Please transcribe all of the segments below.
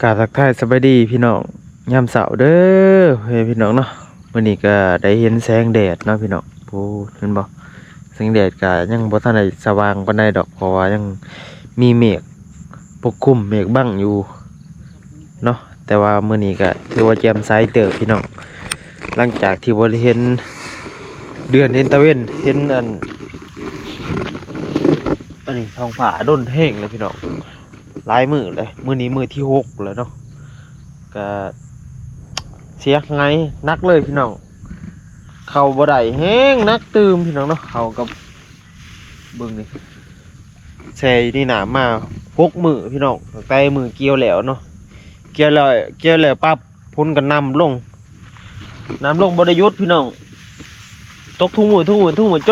กราบทักทายสบายดีพี่น้องยามเสาร์เด้อเฮ้ยพี่น้องเนาะวันนี้ก็ได้เห็นแสงแดดเนาะพี่น้องผู้เห็นบ่แสงแดดก็ยังบ่ทันได้สว่างปานใดดอกเพราะว่ายังมีเมฆปกคลุมเมฆบังอยู่เนาะแต่ว่ามื้อนี้ก็ถือว่าแจ่มใสเติบพี่น้องหลังจากที่บ่ได้เห็นเดือนเห็นตะเวนเห็นอันนี้ท้องฟ้าด้นแห้งเลยพี่น้องหลายมื้อเลยมื้อนี้มื้อที่6แล้วเนาะก็เสียไงนักเลยพี่น้องเข้าบ่ได้แห้งนักตื่มพี่น้องเนาะเข้ากับเบิ่งนี่แช่นี่หนามา6มื้อพี่น้องตั้งแต่มื้อเกี่ยวแล้วเนาะเกี่ยวแล้วปั๊บพ้นกันน้ำลงบ่ได้หยุดพี่น้องตกทุกมื้อจ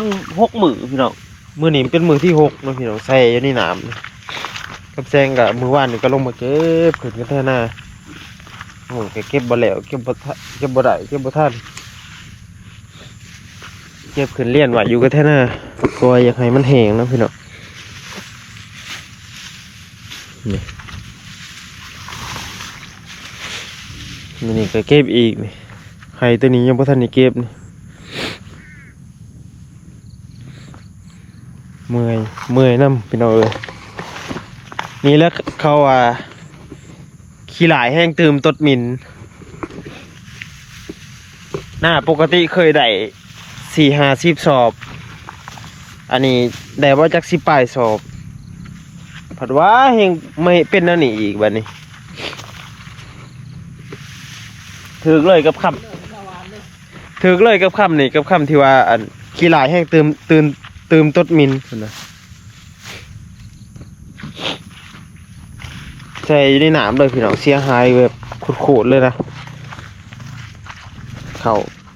น6มื้อพี่น้องมื้อนี้เป็นมื้อที่6เนาะพี่น้องแช่อยู่นี่น้ำกับแซงกับมื้อวานนี่ก็ลงมาเก็บขึ้นกันแท้หน้าโอ้ยเก็บบ่แล้วเก็บบ่ทันเก็บบ่ได้เก็บบ่ทันเก็บขึ้นเลี้ยนไว้อยู่กันแท้หน้ากลัวอยากให้มันแห้งนะพี่น้องนี่ก็เก็บอีกนี่ไข่ตัวนี้ยังบ่ทันได้เก็บนี่เมื่อยน้ำพี่น้องเอ้ยนี่แล้วเขาขี้หลายแห้งตื่มตดหมิ่นหน้าปกติเคยได้4-50 สอบอันนี้ได้ว่าจัก10 ปลายสอบผัดว่าเฮงไม่เป็นนั่นนี่อีกบัดนี้ถึกเลยกับคำนี่กับคำที่ว่าอันขี้หลายแห้งตื่มตดหมิ่นนะใส่อยู่ในน้ำเลยพี่น้องเสียหายแบบโคตรเลยนะเขา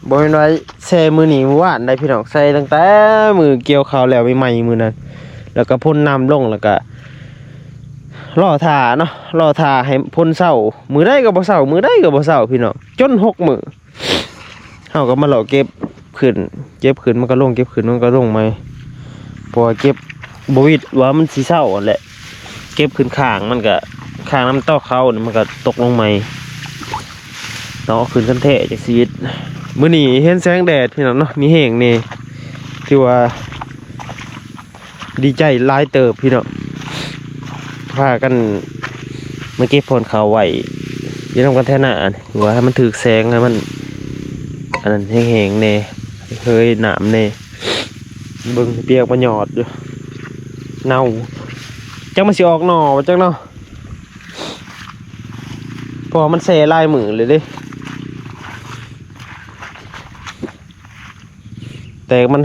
บริเวณไว้แช่มือหนีมือว่านได้พี่น้องใส่ตั้งแต่มือเกี่ยวเขาแล้วใหม่มือนั้นแล้วก็พ่นน้ำลงแล้วก็ล่อทาเนาะล่อทาให้พ่นเศร้ามือได้ก็บ่เศร้ามือได้ก็บ่เศร้าพี่น้องจน6 มื้อเขาก็มาหล่อเก็บขึ้นมันก็ลงเก็บขึ้นมันก็ลงไหมพอเก็บบวิดว่ามันสีเศร้าแหละเก็บขึ้นข้างมันก็ข้างน้ำเต้าเขาเนี่ยมันก็ตกลงไหมต้องเอาขึ้นกันแท้จากชีวิตมื้อนี้เห็นแสงแดดพี่น้องเนาะมีแห้งนี่ที่ว่าดีใจหลายเติบพี่น้องพากันมาเก็บผลเขาไว้อยังทำกันแท้หน้าว่าให้มันถือแสงให้มันอันนั้นแห้งๆเน่เคยหนามเน่เบิ่งเปียกมาหยอดอยู่เน่าจังมันสิออกหน่อจังเนาะพอมันเซลายมือเลยดิแต่มัน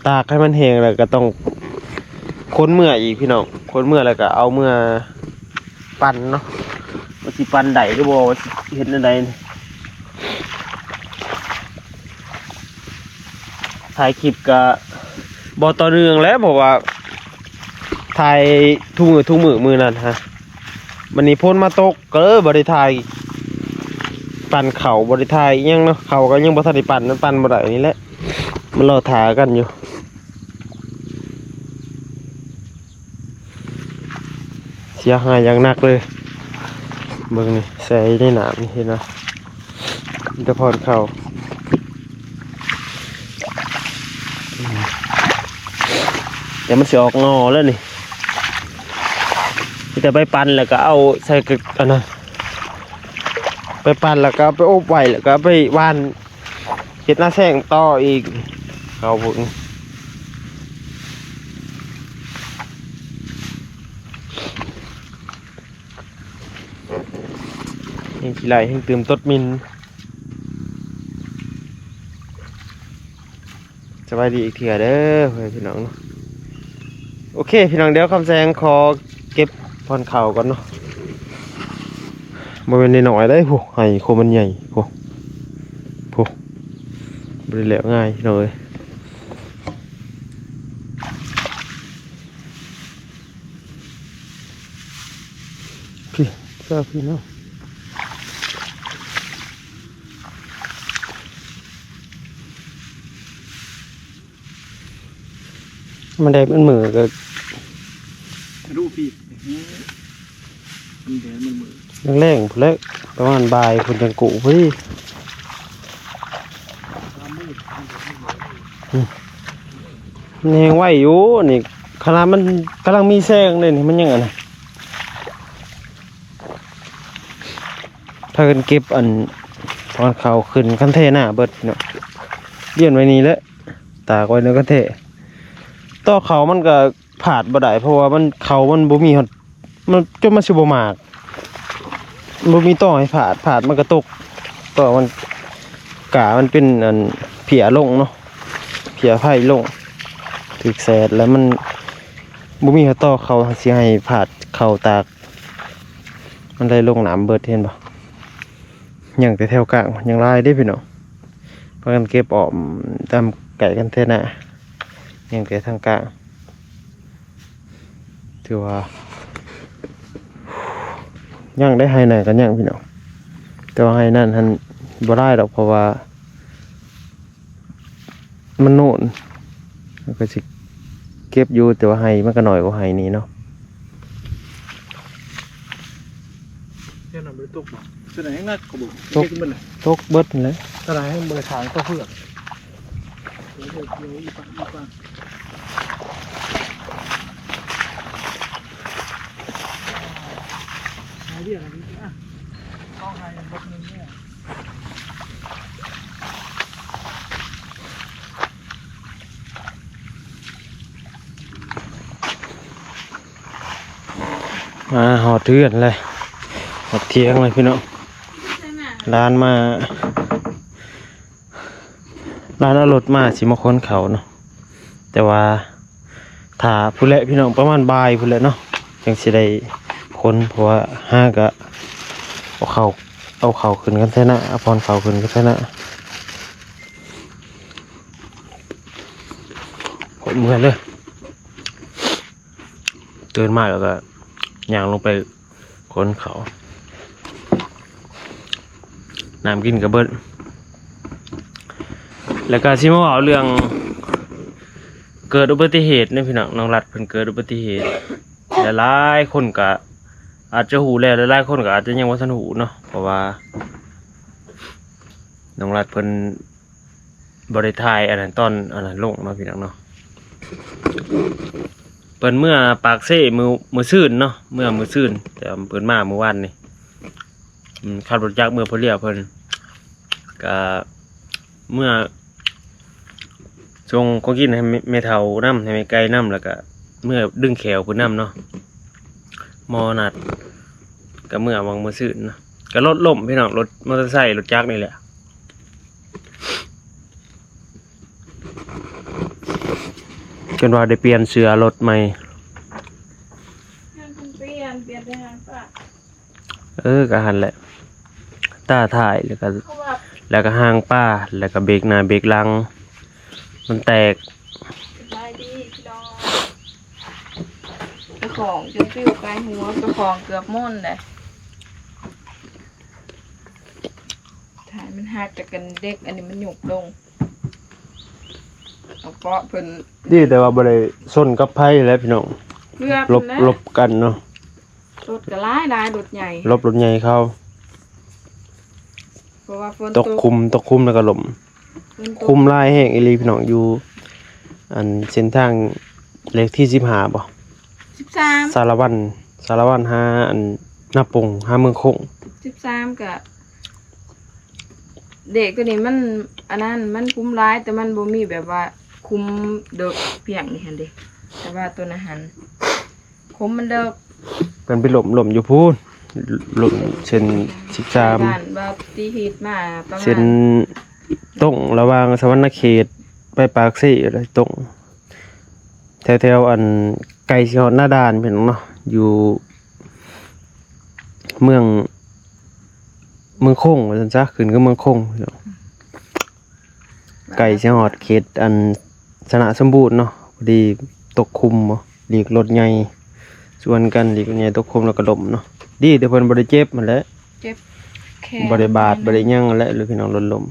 ตากให้มันแห้งแล้วก็ต้องค้นเมื่ออีกพี่น้องค้นเมื่อแล้วก็เอาเมื่อปั่นเนาะว่าสิปั่นได้หรือบ่ว่าสิเฮ็ดอะไรถ่ายคลิปก็บ่ต่อเนื่องแล้วบอกว่าถ่ายทุกมือนั่นฮะวันนี้พ้นมาตกก็บ่ได้ถ่ายปั่นเข่าบ่ได้ถ่ายยังเนาะเข่าก็ยังบ่ทันได้ปั่นมันปั่นบ่ได้นี่แหละมันรอถ่ากันอยู่เสียหายอย่างหนักเลยเบิ่งนี่ใส่ในหนามนี่เห็นนะมันจะพรเข่าเดี๋ยวมันสิออกงอแล้วนี่แต่ไปปั่นแล้วก็เอาใส่กระอันนั้นไปปั่นแล้วก็ไปอบไว้แล้วก็ไปว่านเฮ็ดหน้าแซงต่ออีกเขาบุญยังขี้ไหลยังตื่มตดมินสบายดีอีกเถื่อเด้อพี่น้องเนาะโอเคพี่น้องเดี๋ยวคำแซงขอเก็บพรเข่าก่อนเนาะมันเป็นในหน่อยได้พวกไห้โคมันใหญ่พวกบริเหลวง่ายเลยพี่เจ้าพี่เนาะมันได้เป็นมือก็รูปพี่มันแดงมันมือ แรงๆพุ่นแหละประมาณบ่ายพุ่นจังกุพอดีมันแฮงไหวอยู่นี่ขนาดมันกำลังมีแสงเลยนี่มันยังไงนะถ้ากันเก็บอันตอนเขาขึ้นคันเทน่าเบิดเนาะเลี้ยนไว้นี่แหละตากไว้ในคันเทต่อเขามันก็ผาดบ่ได้เพราะว่ามันเขามันบ่มีมันจนมันสิบ่มากบ่มีต่อให้ผาดมันก็ตกต่อมันกามันเป็นอันเพียลงเนาะเพียไผ่ลงถึกแสดแล้วมันบ่มีต่อเขาสิให้ผาดเขาตากมันได้ลงน้ำเบิดเห็นบ่ยังแต่แถวกลางยังลายได้พี่น้องเพราะกันเก็บออกตามไก่กันเท่าน่ะยังแต่ทางกลางถือว่ายังได้ให้หน่อยกันยังพี่น้องแต่ว่าให้นั่นท่านบ่ได้ดอกเพราะว่ามันโน่นมันก็สิเก็บอยู่แต่ว่าให้มันก็หน่อยกว่าให้นี้เนาะ เจ้าหน้าไม่ตกบ่แสดงงัดกระบุก ตกเบิดเลย แสดงให้เบอร์ทางก็เพื่อนเดี๋ยวนี้อ่ะเข้าให้บทนึงเนี่ยหอดเทือนเลยหอดเทียงเลยพี่น้องร้านเอารถมาสิมาค้นเขาเนาะแต่ว่าถ้าผู้เละพี่น้องประมาณบ่ายผู้เละเนาะจังสิได้ค้นเพราะว่าห้ากะเอาเข่าขึ้นกันแท้นะเอาพรเข่าขึ้นกันแท้นะผมเหมือนเลยเตือนมากแล้วก็ย่างลงไปค้นเขาน้ำกินกระเบิดแล้วก็ที่มาเอาเรื่องเกิดอุบัติเหตุเนี่ยพี่น้องรัดเพิ่นเกิดอุบัติเหตุหลายๆคนก็อาจจะหูแล้วหลายๆคนก็อาจจะยังบ่ทันหูเนาะเพราะว่าน้องรัดเพิ่นบ่ได้ถ่ายอันนั้นตอนอันนั้นลงเนาะพี่น้องเนาะเพิ่นเมื่อปากเซ่มื้อซื่นเนาะเมื่อมื้อซื่นแต่เพิ่นมาเมื่อวานนี่ขับรถจักรเมื่อเพิ่นเรียกเพิ่นก็เมื่อชงของกินให้แม่เฒ่าน้ำให้แม่ไก่น้ำแล้วก็เมื่อดึงแขวเพิ่นน้ำเนาะมอนัดก็เมื่อวางมื้อซื่นเนาะก็รถล้มพี่น้องรถมอเตอร์ไซค์รถจักรนี่แหละจนว่าได้เปลี่ยนเสื้อรถใหม่เปลี่ยนไปหาป้า ก็หันแหละตาถ่ายแล้วก็หางป้าแล้วก็เบรกหน้าเบรกหลังมันแตก สบายดีพี่น้องเจ้าของจนฟิวกายหัวเจ้าของเกือบม่นเลยถ่ายมันหักจากกันเด็กอันนี้มันหยุกลงเอาเกาะเพิ่น ดีแต่ว่าบ่ได้ชนกับไผแล้วพี่น้อง เพื่อ ลบกันเนาะ รถก็ร้ายรถใหญ่ รถใหญ่เข้า เพราะว่าฝน ตกคุมแล้วก็ล้ม ฝนตก คุมลายแห้งอีหลีพี่น้องอยู่อันเส้นทางเลขที่15บ่ 13 สารวันหาอันหน้าปงหาเมืองคง 13กับเด็กตัวนี้มันอันนั้นมันคุ้มร้ายแต่มันบ่มีแบบว่าคุ้มเด็กเพียงนี่หั่นเด้แต่ว่าตัวนั้นหันคุ้มมันเด็ก กันไปหล่มอยู่พูนหล่มเส้น บ้านว่าตีฮิตมาประ 13 มา เส้น ณ ตรงระหว่างสวรรณเขตไปปากซี่อะไรตรงแถวอันไกลสิฮอดหน้าด่านพี่น้องเนาะอยู่เมืองคงว่าซั่นซะขึ้นก็เมืองคงพี่น้องไกลสิฮอดเขตอันสนะสมบูรณ์เนาะพอดีตกคุมบ่หลีกรถใหญ่ส่วนกันหลีกรถใหญ่ตกคุมแล้วก็ล้มเนาะดีแต่เพิ่นบ่ได้เจ็บมันแหละ เจ็บแขน บ่ได้บาดบ่ได้หยังนั่นแหละหรือพี่น้องรถล้ม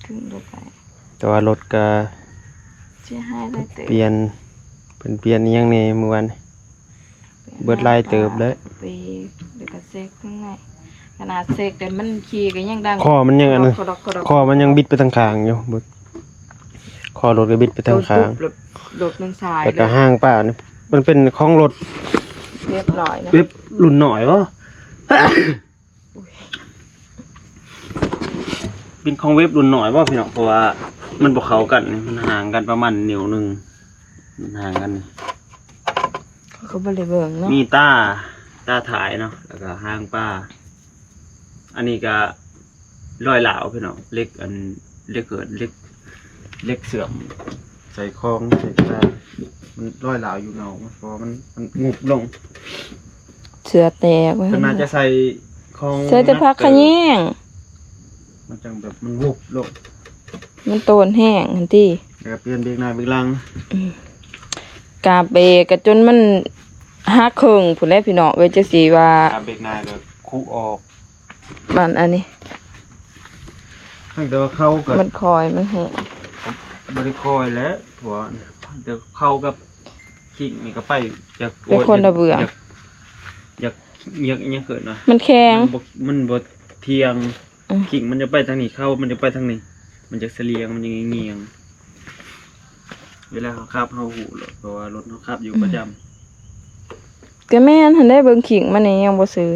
ถึงรถไป แต่ว่ารถก็ เสียหายได้เตะ เปลี่ยนอิหยังแหน่เมื่อวาน เปลี่ยน เบิดลายเติบเลย ไปเดี๋ยวก็เซกข้างในขนาดเซกแต่มันขี่ก็ยังดัง คอมันยังอันนั้น กระดกกระดก คอมันยังบิดไปทางข้างอยู่เบิดคอรถก็บิดไปทางข้าง โดดมันสาย แล้วก็ห้างป้านี่มันเป็นของรถ เรียบร้อยนะ เว็บรุ่นหน่อยวะ เป็นของเว็บรุ่นหน่อยวะพี่น้องเพราะว่ามันบ่เข้ากันนี่มันห่างกันประมาณนิ้วหนึงมันห่างกันนี่ เขาบ่ได้เบิ่งเนาะ มีตาถ่ายเนาะแล้วก็ห้างป้า อันนี้ก็ร้อยเหลาพี่น้องเล็กอันเล็กเกิดเล็กเสื่อมใส่คล้องใส่ตามันร้อยเหลาอยู่เนาะเพราะมันงุบลง เสือแตกไว้ มันน่าจะใส่ของ ใส่แต่พักขะแยง มันจังแบบมันงุบลง มันโตนแห้งทันที แล้วก็เปลี่ยนเบรกหน้าเบรกหลัง กาเบรกก็จนมันหักครึ่งพุ่นแหละพี่น้องเว้ยจังซี่ว่า เบรกหน้าก็คู่ออก มันอันนี้ แต่ว่าเข้ากับ มันคอยมันแห้ง บริคอยแล้วหัวเดี๋ยวเข้ากับขิงนี่ก็ไปอยาก เป็นคนละเบื่อ อยากเกิดนะ มันแข็ง มันบดเทียง อืม ขิงมันจะไปทางนี้เข้ามันจะไปทางนี้ มันจะเสลียงมันจะเงียงเวลาเขาขับเขาหูรถเพราะว่ารถเขาขับอยู่ประจำ ก็แม่นหันได้เบิ่งขิงมันนี่ยังบ่ซื้อ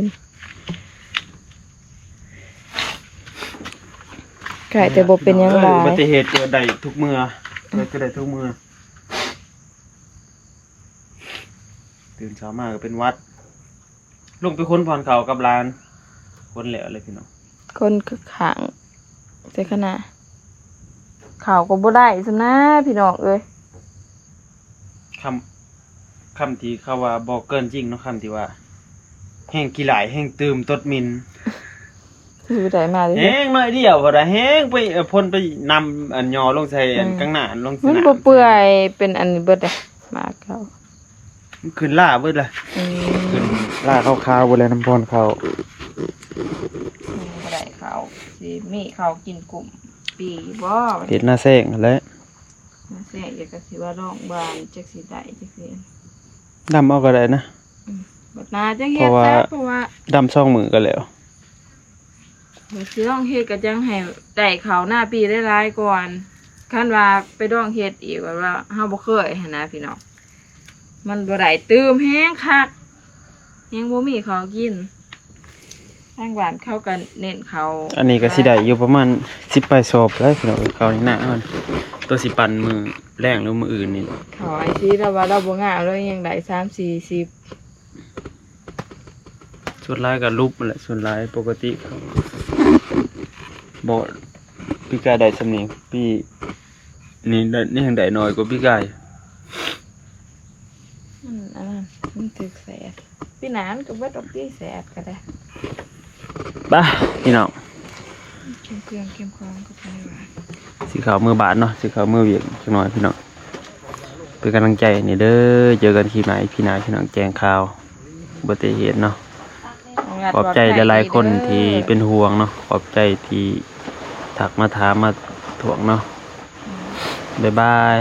ไก่แต่บ่เป็นหยังหลา อุบั ย ติเหตุเกิดได้ทุกเมื่อเกิดได้ทุกเมื่อตื่นเช้ามาก็เป็นวัด ลงไปค้นพรเขากับลานค้นแล้วเลยพี่น้อง คนคือขังใส่ขนาดข่าวก็บ่ได้ซำนะพี่น้องเอ้ย คำที่เขาว่าบอกเกินจริงเนาะคำที่ว่าแห้งกี่หลายแห้งตืมตดมิน ซื้อได้มาเลย แห้งหน่อยเดียวพอได้แห้งไปพ่นไปนำอันยอลงใส่อันข้างหน้าลงส มัน นาม บ่เปื่อยเป็นอันนี้เบิดเลยมาเขา มันขึ้นล่าเบิดเลย อืม ขึ้นล่าขาวๆบ่เลยน้ำพรเขา บ่ได้เขาสิมีเขากินกลุ่มปีบ่ เฮ็ดหน้าแซงนั่นแหละ มาแซ่อยากก็สิว่าร้องบานจักสิได้จักสิ ดำเอาก็ได้นะ บัดนาจังเฮ็ด เพราะว่า ซะเพราะว่า ดำช่องมือก็แล้ว บัดสิร้องเฮ็ดก็จังให้ได้เขาหน้าปีได้หลายก่อนคันว่าไปร้องเฮ็ดอีกว่าเฮาบ่เคยหันนะพี่น้องมันบ่ได้ตื่มแฮงคักยังบ่มีเขาวกินทางบ้านเขาก็เน้นเขา อันนี้ก็สิได้อยู่ประมาณ10ปลายศพแล้วพี่น้องเขานี่หน้ามันตัวสิปั่นมือแรงหรือมืออื่นนี่ เขาไอ้ที่เราว่าเราบ่งามเรายังได้3-40 ส่วนร้ายกับรูปนั่นแหละส่วนร้ายปกติเขาบอกพี่กายได้สำเนียงพี่นี่ได้นี่ยังได้น้อยกว่าพี่กาย มันอันนั้นมันถึกแสบพี่หนานก็บ่ดอกพี่แสบก็ได้ บ้าพี่น้อง เข้มเครื่องเข้มข้นก็ไปว่า สีขาวมือบาทเนาะสีขาวมือเวียงจังหน่อยพี่น้องเป็นกำลังใจนี่เด้อเจอกันคลิปไหนพี่นาพี่น้องแจ้งข่าวอุบัติเหตุเนาะขอบใจหลายๆคนที่เป็นห่วงเนาะขอบใจที่ถักมาถามมาถ่วงเนาะบ๊ายบาย